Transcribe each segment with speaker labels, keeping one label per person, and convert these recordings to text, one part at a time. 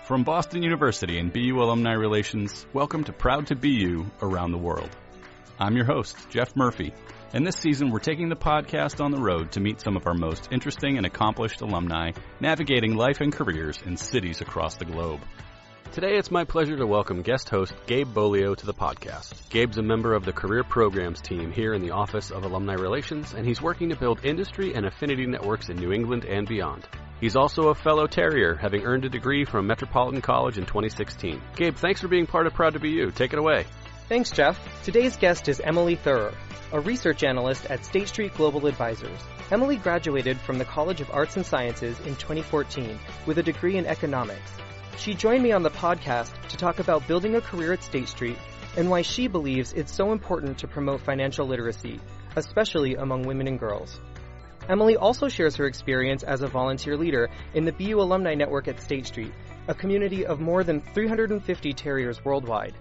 Speaker 1: From Boston University and BU Alumni Relations, welcome to Proud to BU Around the World. I'm your host, Jeff Murphy, and this season we're taking the podcast on the road to meet some of our most interesting and accomplished alumni navigating life and careers in cities across the globe.
Speaker 2: Today it's my pleasure to welcome guest host Gabe Bolio to the podcast. Gabe's a member of the Career Programs team here in the Office of Alumni Relations, and he's working to build industry and affinity networks in New England and beyond. He's also a fellow Terrier, having earned a degree from Metropolitan College in 2016. Gabe, thanks for being part of Proud to Be You. Take it away.
Speaker 3: Thanks, Jeff. Today's guest is Emily Theurer, a research analyst at State Street Global Advisors. Emily graduated from the College of Arts and Sciences in 2014 with a degree in economics. She joined me on the podcast to talk about building a career at State Street and why she believes it's so important to promote financial literacy, especially among women and girls. Emily also shares her experience as a volunteer leader in the BU Alumni Network at State Street, a community of more than 350 Terriers worldwide.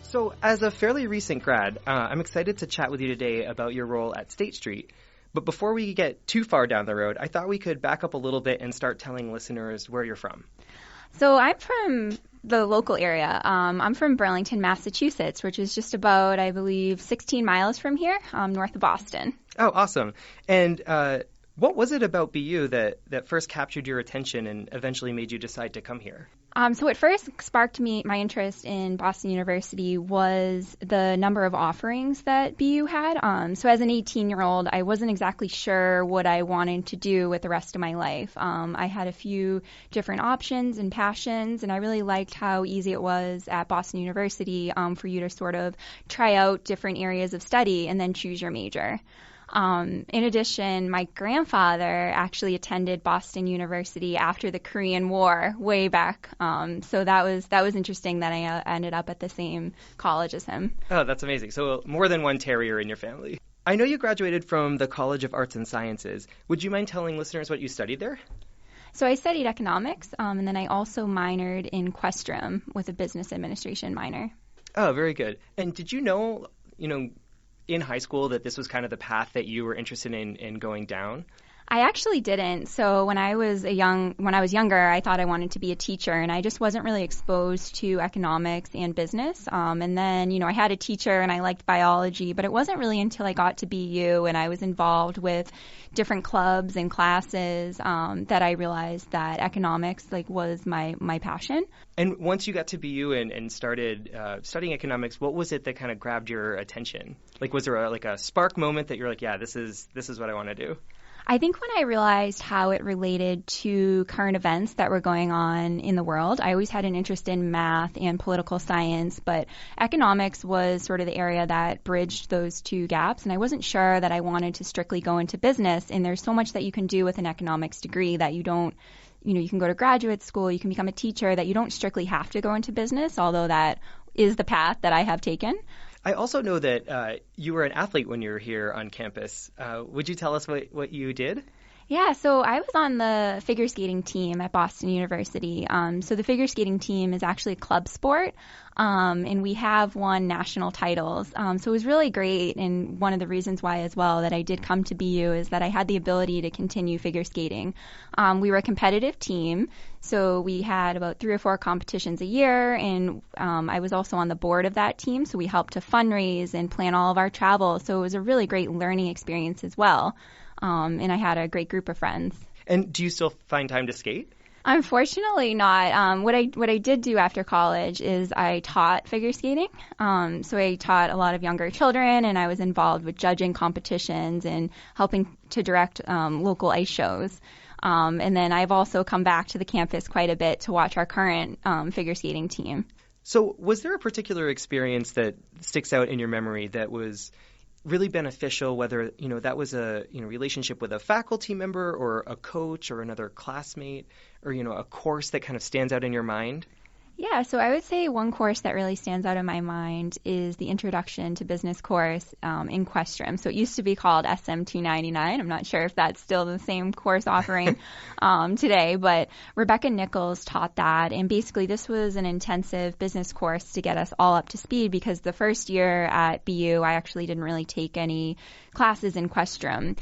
Speaker 3: So, as a fairly recent grad, I'm excited to chat with you today about your role at State Street. But before we get too far down the road, I thought we could back up a little bit and start telling listeners where you're from.
Speaker 4: So I'm from the local area. I'm from Burlington, Massachusetts, which is just about, I believe, 16 miles from here, north of Boston.
Speaker 3: Oh, awesome. And what was it about BU that first captured your attention and eventually made you decide to come here?
Speaker 4: So what first sparked my interest in Boston University was the number of offerings that BU had. So as an 18-year-old, I wasn't exactly sure what I wanted to do with the rest of my life. I had a few different options and passions, and I really liked how easy it was at Boston University for you to sort of try out different areas of study and then choose your major. In addition, my grandfather actually attended Boston University after the Korean War way back. So that was interesting that I ended up at the same college as him.
Speaker 3: Oh, that's amazing. So more than one Terrier in your family. I know you graduated from the College of Arts and Sciences. Would you mind telling listeners what you studied there?
Speaker 4: So I studied economics, and then I also minored in Questrom with a business administration minor.
Speaker 3: Oh, very good. And did you know, in high school that this was kind of the path that you were interested in going down?
Speaker 4: I actually didn't. So when I was younger, I thought I wanted to be a teacher, and I just wasn't really exposed to economics and business. And then, I had a teacher and I liked biology, but it wasn't really until I got to BU and I was involved with different clubs and classes that I realized that economics was my passion.
Speaker 3: And once you got to BU and started studying economics, what was it that kind of grabbed your attention? Was there a spark moment that you're like, yeah, this is what I want to do?
Speaker 4: I think when I realized how it related to current events that were going on in the world, I always had an interest in math and political science, but economics was sort of the area that bridged those two gaps, and I wasn't sure that I wanted to strictly go into business, and there's so much that you can do with an economics degree that you don't, you can go to graduate school, you can become a teacher, that you don't strictly have to go into business, although that is the path that I have taken.
Speaker 3: I also know that you were an athlete when you were here on campus. Would you tell us what you did?
Speaker 4: Yeah, so I was on the figure skating team at Boston University. So the figure skating team is actually a club sport, and we have won national titles. So it was really great, and one of the reasons why as well that I did come to BU is that I had the ability to continue figure skating. We were a competitive team, so we had about 3 or 4 competitions a year, and I was also on the board of that team, so we helped to fundraise and plan all of our travel. So it was a really great learning experience as well. And I had a great group of friends.
Speaker 3: And do you still find time to skate?
Speaker 4: Unfortunately not. What I did do after college is I taught figure skating. So I taught a lot of younger children, and I was involved with judging competitions and helping to direct local ice shows. And then I've also come back to the campus quite a bit to watch our current figure skating team.
Speaker 3: So was there a particular experience that sticks out in your memory that was really beneficial, whether that was a relationship with a faculty member or a coach or another classmate, or a course that kind of stands out in your mind?
Speaker 4: Yeah, so I would say one course that really stands out in my mind is the Introduction to Business course in Questrom. So it used to be called SM299. I'm not sure if that's still the same course offering today, but Rebecca Nichols taught that. And basically this was an intensive business course to get us all up to speed because the first year at BU, I actually didn't really take any classes in Questrom.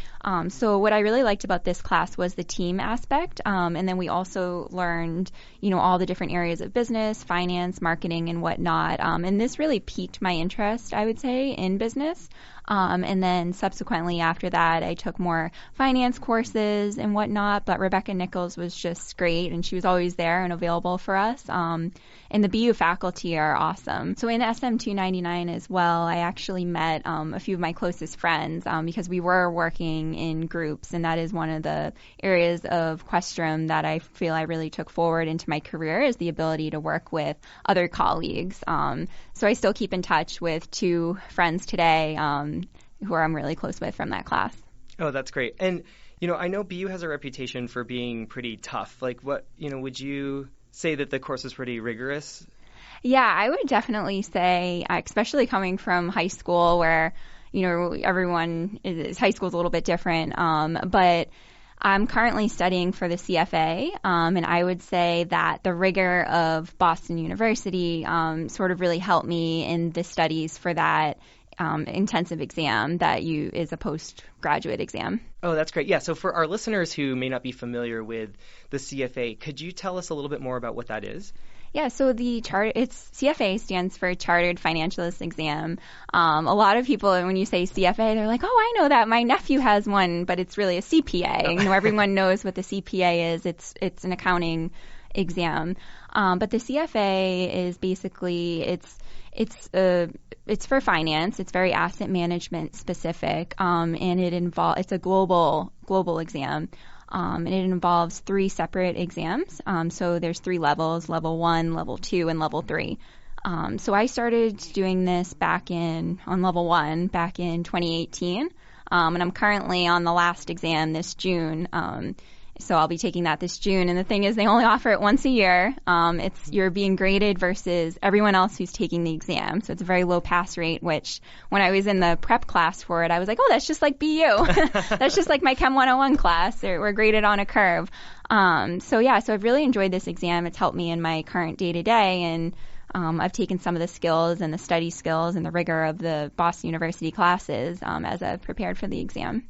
Speaker 4: So what I really liked about this class was the team aspect. And then we also learned, all the different areas of business, finance, marketing, and whatnot. And this really piqued my interest, I would say, in business. And then subsequently after that, I took more finance courses and whatnot. But Rebecca Nichols was just great, and she was always there and available for us. And the BU faculty are awesome. So in SM299 as well, I actually met a few of my closest friends because we were working in groups, and that is one of the areas of Questrom that I feel I really took forward into my career is the ability to work with other colleagues. So I still keep in touch with two friends today who I'm really close with from that class.
Speaker 3: Oh, that's great. And, I know BU has a reputation for being pretty tough. Like would you say that the course is pretty rigorous?
Speaker 4: Yeah, I would definitely say, especially coming from high school where, high school is a little bit different. But I'm currently studying for the CFA, and I would say that the rigor of Boston University sort of really helped me in the studies for that intensive exam that is a postgraduate exam.
Speaker 3: Oh, that's great. Yeah, so for our listeners who may not be familiar with the CFA, could you tell us a little bit more about what that is?
Speaker 4: Yeah, so CFA stands for Chartered Financialist Exam. A lot of people, when you say CFA, they're like, oh, I know that. My nephew has one, but it's really a CPA. Everyone knows what the CPA is. It's an accounting exam. But the CFA is basically, it's for finance. It's very asset management specific, and it's a global exam. And it involves 3 separate exams. So there's 3 levels, level 1, level 2, and level 3. So I started doing this on level 1 back in 2018. And I'm currently on the last exam this June. So I'll be taking that this June. And the thing is, they only offer it once a year. You're being graded versus everyone else who's taking the exam. So it's a very low pass rate, which when I was in the prep class for it, I was like, oh, that's just like BU. That's just like my Chem 101 class. We're graded on a curve. So I've really enjoyed this exam. It's helped me in my current day-to-day. And I've taken some of the skills and the study skills and the rigor of the Boston University classes as I've prepared for the exam.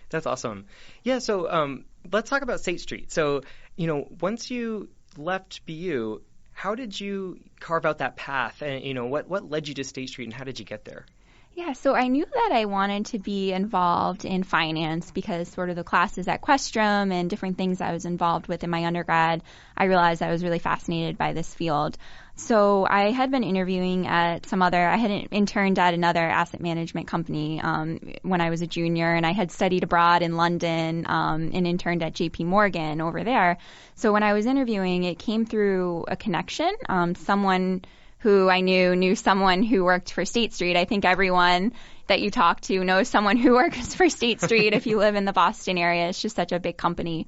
Speaker 3: That's awesome. Yeah, so let's talk about State Street. So, once you left BU, how did you carve out that path? And, what led you to State Street and how did you get there?
Speaker 4: Yeah, so I knew that I wanted to be involved in finance because sort of the classes at Questrom and different things I was involved with in my undergrad, I realized I was really fascinated by this field. So I had been interviewing I had interned at another asset management company when I was a junior, and I had studied abroad in London and interned at JP Morgan over there. So when I was interviewing, it came through a connection, someone who I knew someone who worked for State Street. I think everyone that you talk to knows someone who works for State Street if you live in the Boston area. It's just such a big company.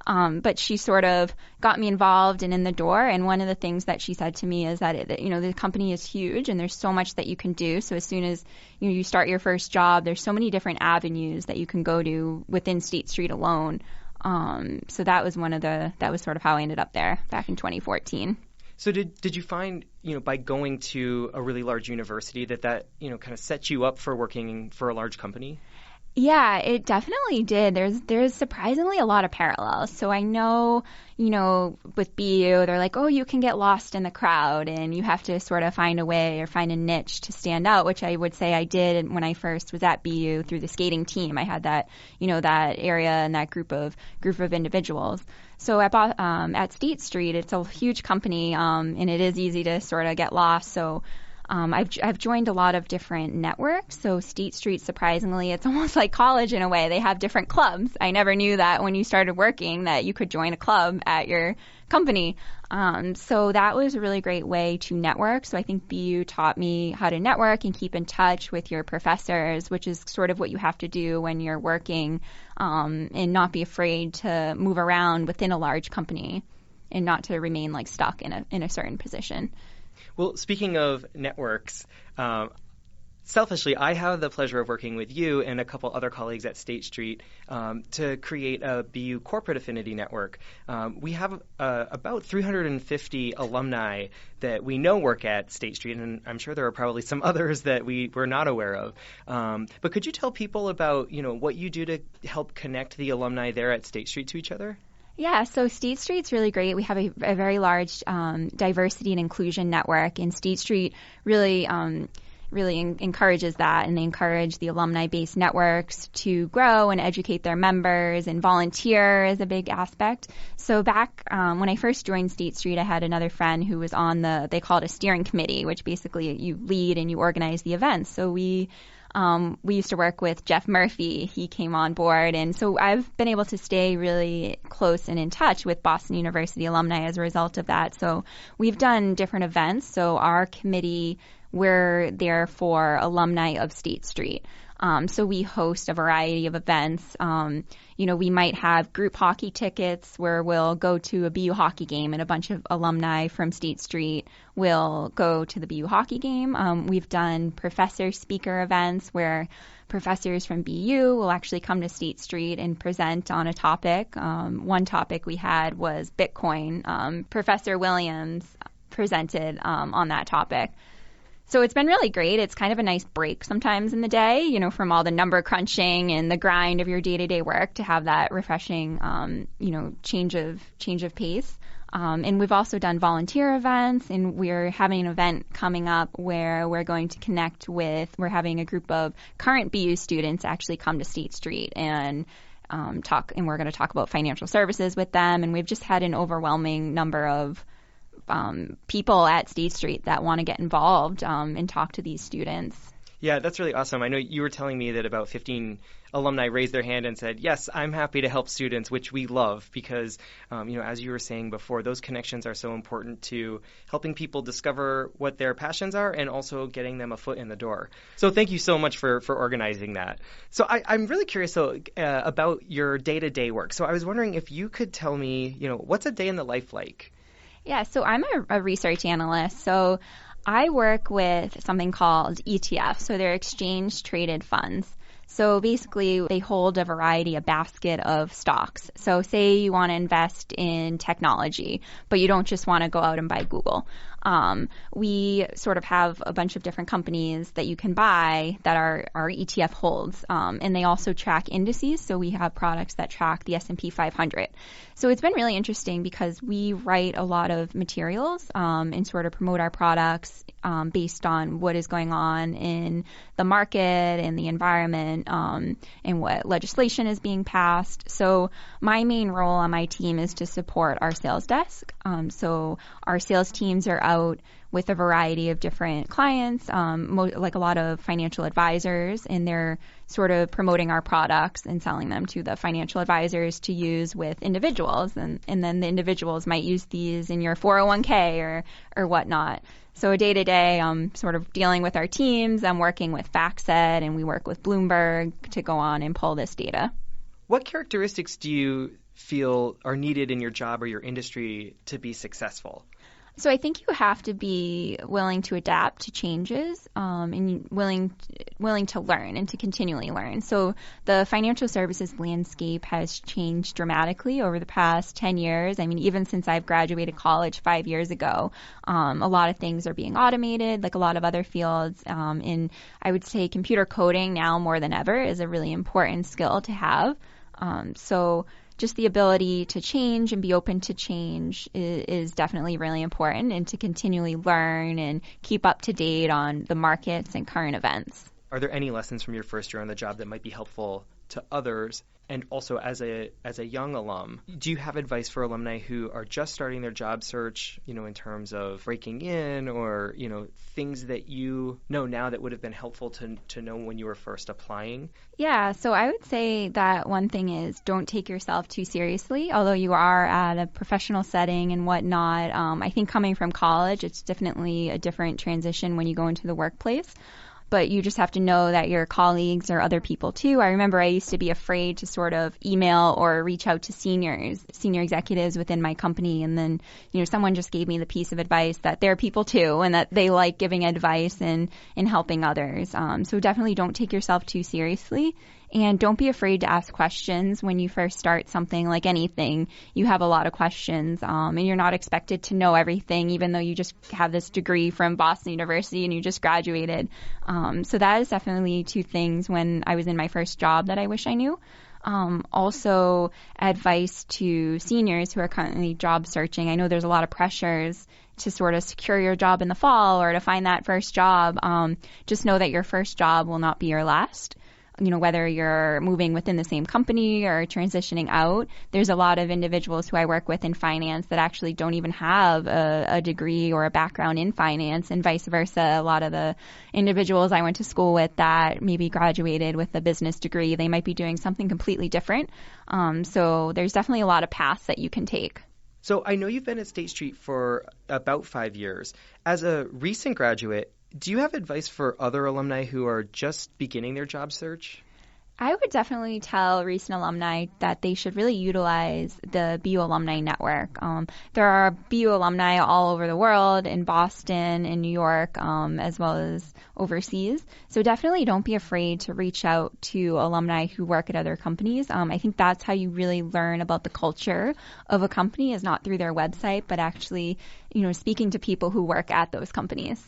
Speaker 4: But she sort of got me involved and in the door. And one of the things that she said to me is that, the company is huge and there's so much that you can do. So as soon as you start your first job, there's so many different avenues that you can go to within State Street alone. So that was sort of how I ended up there back in 2014.
Speaker 3: So did you find, by going to a really large university that kind of set you up for working for a large company?
Speaker 4: Yeah, it definitely did. There's surprisingly a lot of parallels. So I know, with BU, they're like, oh, you can get lost in the crowd and you have to sort of find a way or find a niche to stand out, which I would say I did when I first was at BU through the skating team. I had that, that area and that group of individuals. So at State Street, it's a huge company, and it is easy to sort of get lost. So I've joined a lot of different networks. So State Street, surprisingly, it's almost like college in a way. They have different clubs. I never knew that when you started working that you could join a club at your company. So that was a really great way to network. So I think BU taught me how to network and keep in touch with your professors, which is sort of what you have to do when you're working, and not be afraid to move around within a large company. not to remain like stuck in a certain position.
Speaker 3: Well, speaking of networks, selfishly, I have the pleasure of working with you and a couple other colleagues at State Street to create a BU corporate affinity network. We have about 350 alumni that we know work at State Street, and I'm sure there are probably some others that we're not aware of. But could you tell people about what you do to help connect the alumni there at State Street to each other?
Speaker 4: Yeah, so State Street's really great. We have a very large diversity and inclusion network, and State Street really encourages that, and they encourage the alumni-based networks to grow and educate their members, and volunteer is a big aspect. So back when I first joined State Street, I had another friend who was on they call it a steering committee, which basically you lead and you organize the events. So we used to work with Jeff Murphy. He came on board, and so I've been able to stay really close and in touch with Boston University alumni as a result of that. So we've done different events. So our committee, we're there for alumni of State Street. So we host a variety of events. We might have group hockey tickets where we'll go to a BU hockey game, and a bunch of alumni from State Street will go to the BU hockey game. We've done professor speaker events where professors from BU will actually come to State Street and present on a topic. One topic we had was Bitcoin. Professor Williams presented on that topic. So it's been really great. It's kind of a nice break sometimes in the day, from all the number crunching and the grind of your day-to-day work, to have that refreshing, change of pace. And we've also done volunteer events, and we're having an event coming up where we're going to we're having a group of current BU students actually come to State Street and talk, and we're going to talk about financial services with them. And we've just had an overwhelming number of people at State Street that want to get involved and talk to these students.
Speaker 3: Yeah, that's really awesome. I know you were telling me that about 15 alumni raised their hand and said, yes, I'm happy to help students, which we love because, as you were saying before, those connections are so important to helping people discover what their passions are and also getting them a foot in the door. So thank you so much for organizing that. So I'm really curious about your day-to-day work. So I was wondering if you could tell me, what's a day in the life like?
Speaker 4: Yeah, so I'm a research analyst. So I work with something called ETFs. So they're exchange-traded funds. So basically, they hold a basket of stocks. So say you want to invest in technology, but you don't just want to go out and buy Google. We sort of have a bunch of different companies that you can buy that our ETF holds, and they also track indices. So we have products that track the S&P 500. So it's been really interesting because we write a lot of materials and sort of promote our products based on what is going on in the market and the environment and what legislation is being passed. So my main role on my team is to support our sales desk. So our sales teams are out with a variety of different clients, like a lot of financial advisors, and they're sort of promoting our products and selling them to the financial advisors to use with individuals. And then the individuals might use these in your 401k or whatnot. So day to day, I'm sort of dealing with our teams. I'm working with FactSet, and we work with Bloomberg to go on and pull this data.
Speaker 3: What characteristics do you feel are needed in your job or your industry to be successful?
Speaker 4: So I think you have to be willing to adapt to changes and willing to learn and to continually learn. So the financial services landscape has changed dramatically over the past 10 years. I mean, even since I've graduated college 5 years ago, a lot of things are being automated, like a lot of other fields. And I would say computer coding now more than ever is a really important skill to have. So just the ability to change and be open to change is definitely really important, and to continually learn and keep up to date on the markets and current events.
Speaker 3: Are there any lessons from your first year on the job that might be helpful to others? And also as a young alum, do you have advice for alumni who are just starting their job search, in terms of breaking in or, things that you know now that would have been helpful to know when you were first applying?
Speaker 4: Yeah, so I would say that one thing is don't take yourself too seriously. Although you are at a professional setting and whatnot, I think coming from college, it's definitely a different transition when you go into the workplace. but you just have to know that your colleagues are other people too. I remember I used to be afraid to sort of email or reach out to senior executives within my company, and then, someone just gave me the piece of advice that they're people too and that they like giving advice and helping others. So definitely don't take yourself too seriously. And don't be afraid to ask questions when you first start something. Like anything, you have a lot of questions, and you're not expected to know everything, even though you just have this degree from Boston University and you just graduated. So that is definitely two things when I was in my first job that I wish I knew. Also, advice to seniors who are currently job searching. I know there's a lot of pressures to sort of secure your job in the fall or to find that first job. Just know that your first job will not be your last. Whether you're moving within the same company or transitioning out, there's a lot of individuals who I work with in finance that actually don't even have a degree or a background in finance, and vice versa. A lot of the individuals I went to school with that maybe graduated with a business degree, they might be doing something completely different. So there's definitely a lot of paths that you can take.
Speaker 3: So I know you've been at State Street for about 5 years. As a recent graduate, do you have advice for other alumni who are just beginning their job search?
Speaker 4: I would definitely tell recent alumni that they should really utilize the BU Alumni Network. There are BU alumni all over the world, in Boston, in New York, as well as overseas. So definitely don't be afraid to reach out to alumni who work at other companies. I think that's how you really learn about the culture of a company, is not through their website, but actually, speaking to people who work at those companies.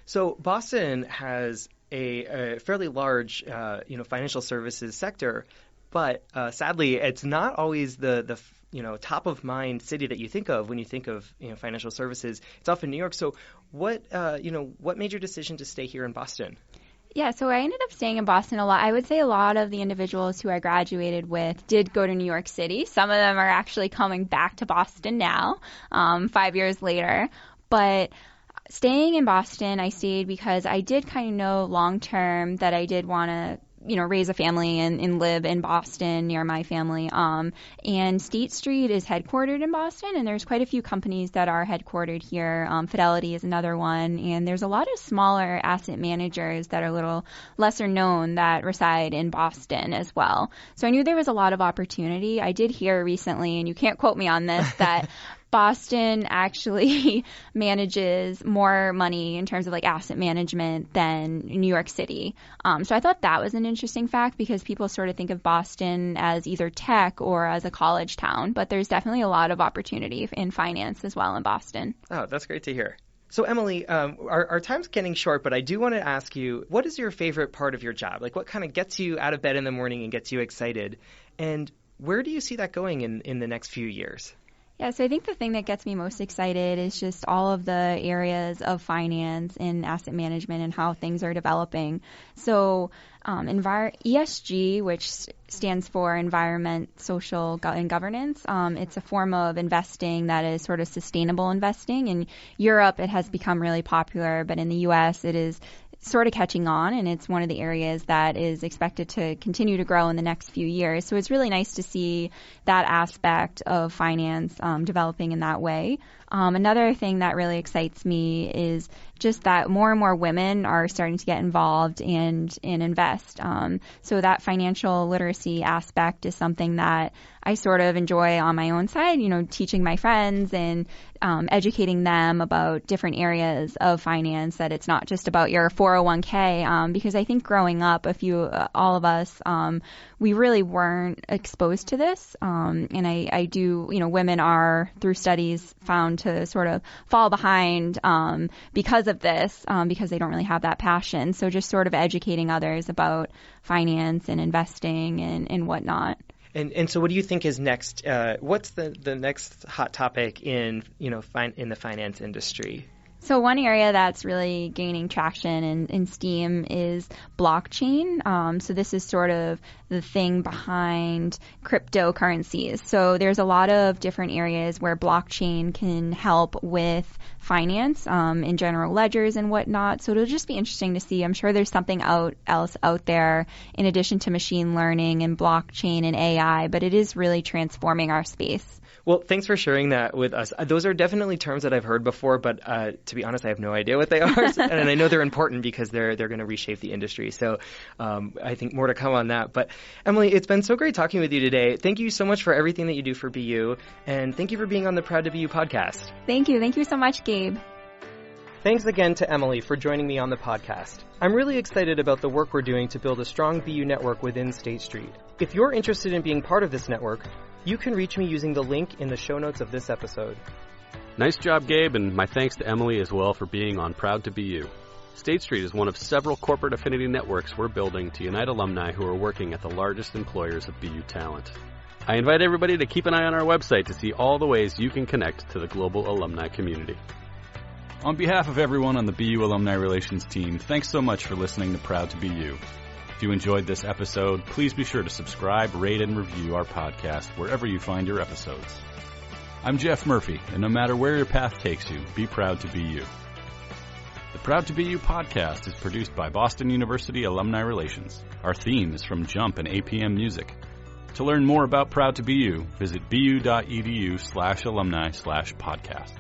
Speaker 3: So Boston has a fairly large, financial services sector, but sadly, it's not always the top of mind city that you think of when you think of financial services. It's often New York. So what made your decision to stay here in Boston?
Speaker 4: Yeah, so I ended up staying in Boston a lot. I would say a lot of the individuals who I graduated with did go to New York City. Some of them are actually coming back to Boston now, 5 years later, but staying in Boston, I stayed because I did kind of know long term that I did want to, raise a family and live in Boston near my family. And State Street is headquartered in Boston, and there's quite a few companies that are headquartered here. Fidelity is another one, and there's a lot of smaller asset managers that are a little lesser known that reside in Boston as well. So I knew there was a lot of opportunity. I did hear recently, and you can't quote me on this, that Boston actually manages more money in terms of like asset management than New York City. So I thought that was an interesting fact, because people sort of think of Boston as either tech or as a college town, but there's definitely a lot of opportunity in finance as well in Boston.
Speaker 3: Oh, that's great to hear. So Emily, our time's getting short, but I do want to ask you, what is your favorite part of your job? Like, what kind of gets you out of bed in the morning and gets you excited? And where do you see that going in the next few years?
Speaker 4: Yeah, so I think the thing that gets me most excited is just all of the areas of finance and asset management and how things are developing. So ESG, which stands for Environment, Social, and Governance, it's a form of investing that is sort of sustainable investing. In Europe, it has become really popular, but in the U.S., it is sort of catching on, and it's one of the areas that is expected to continue to grow in the next few years. So it's really nice to see that aspect of finance developing in that way. Another thing that really excites me is just that more and more women are starting to get involved and invest. So that financial literacy aspect is something that I sort of enjoy on my own side, teaching my friends and educating them about different areas of finance, that it's not just about your 401k, because I think growing up, all of us, we really weren't exposed to this. And I do, women are, through studies, found to sort of fall behind because of this, because they don't really have that passion. So just sort of educating others about finance and investing and whatnot.
Speaker 3: And so what do you think is next? What's the next hot topic in the finance industry?
Speaker 4: So one area that's really gaining traction in steam is blockchain. So this is sort of the thing behind cryptocurrencies. So there's a lot of different areas where blockchain can help with finance, in general ledgers and whatnot. So it'll just be interesting to see. I'm sure there's something else out there in addition to machine learning and blockchain and AI, but it is really transforming our space.
Speaker 3: Well, thanks for sharing that with us. Those are definitely terms that I've heard before, but to be honest, I have no idea what they are. And I know they're important because they're going to reshape the industry. So I think more to come on that. But Emily, it's been so great talking with you today. Thank you so much for everything that you do for BU. And thank you for being on the Proud to BU podcast.
Speaker 4: Thank you. Thank you so much, Gabe.
Speaker 3: Thanks again to Emily for joining me on the podcast. I'm really excited about the work we're doing to build a strong BU network within State Street. If you're interested in being part of this network, you can reach me using the link in the show notes of this episode.
Speaker 2: Nice job, Gabe, and my thanks to Emily as well for being on Proud to BU. State Street is one of several corporate affinity networks we're building to unite alumni who are working at the largest employers of BU talent. I invite everybody to keep an eye on our website to see all the ways you can connect to the global alumni community.
Speaker 1: On behalf of everyone on the BU Alumni Relations team, thanks so much for listening to Proud to BU. If you enjoyed this episode, please be sure to subscribe, rate, and review our podcast wherever you find your episodes. I'm Jeff Murphy, and no matter where your path takes you, be proud to be you. The Proud to BU podcast is produced by Boston University Alumni Relations. Our theme is from Jump and APM Music. To learn more about Proud to BU, visit bu.edu/alumni/podcast.